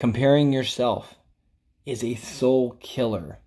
Comparing yourself is a soul killer.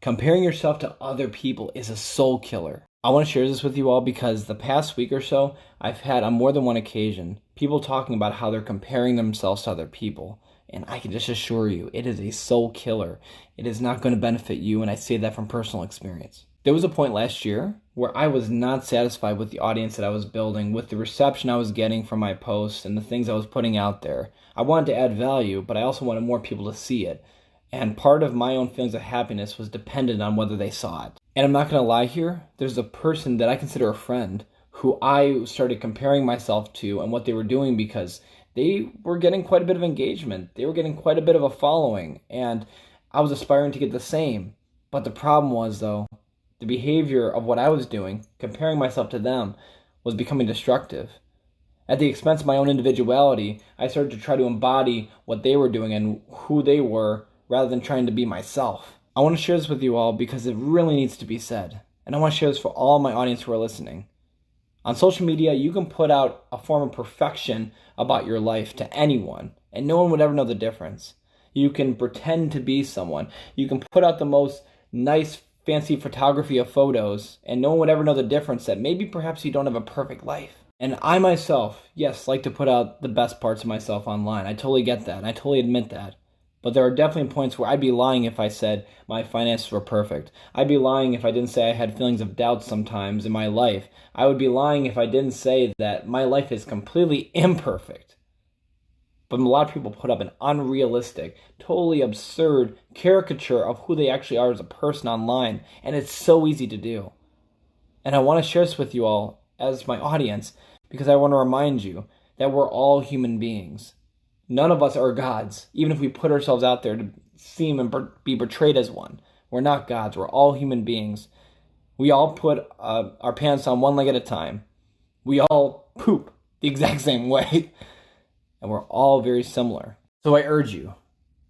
Comparing yourself to other people is a soul killer. I want to share this with you all because the past week or so, I've had on more than one occasion people talking about how they're comparing themselves to other people. And I can just assure you, it is a soul killer. It is not going to benefit you, and I say that from personal experience. There was a point last year where I was not satisfied with the audience that I was building, with the reception I was getting from my posts and the things I was putting out there. I wanted to add value, but I also wanted more people to see it. And part of my own feelings of happiness was dependent on whether they saw it. And I'm not going to lie here, there's a person that I consider a friend who I started comparing myself to and what they were doing because they were getting quite a bit of engagement. They were getting quite a bit of a following, and I was aspiring to get the same. But the problem was, though, the behavior of what I was doing, comparing myself to them, was becoming destructive. At the expense of my own individuality, I started to try to embody what they were doing and who they were rather than trying to be myself. I want to share this with you all because it really needs to be said. And I want to share this for all my audience who are listening. On social media, you can put out a form of perfection about your life to anyone, and no one would ever know the difference. You can pretend to be someone. You can put out the most nice, fancy photography of photos, and no one would ever know the difference that maybe perhaps you don't have a perfect life. And I myself, yes, like to put out the best parts of myself online. I totally get that, and I totally admit that. But there are definitely points where I'd be lying if I said my finances were perfect. I'd be lying if I didn't say I had feelings of doubt sometimes in my life. I would be lying if I didn't say that my life is completely imperfect. But a lot of people put up an unrealistic, totally absurd caricature of who they actually are as a person online, and it's so easy to do. And I want to share this with you all as my audience because I want to remind you that we're all human beings. None of us are gods, even if we put ourselves out there to seem and be portrayed as one. We're not gods. We're all human beings. We all put our pants on one leg at a time. We all poop the exact same way. And we're all very similar. So I urge you,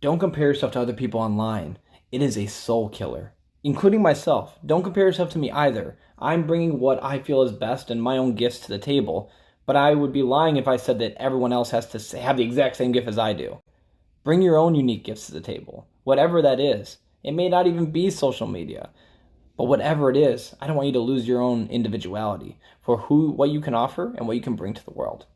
don't compare yourself to other people online. It is a soul killer. Including myself. Don't compare yourself to me either. I'm bringing what I feel is best and my own gifts to the table. But I would be lying if I said that everyone else has to have the exact same gift as I do. Bring your own unique gifts to the table, whatever that is. It may not even be social media, but whatever it is, I don't want you to lose your own individuality for what you can offer and what you can bring to the world.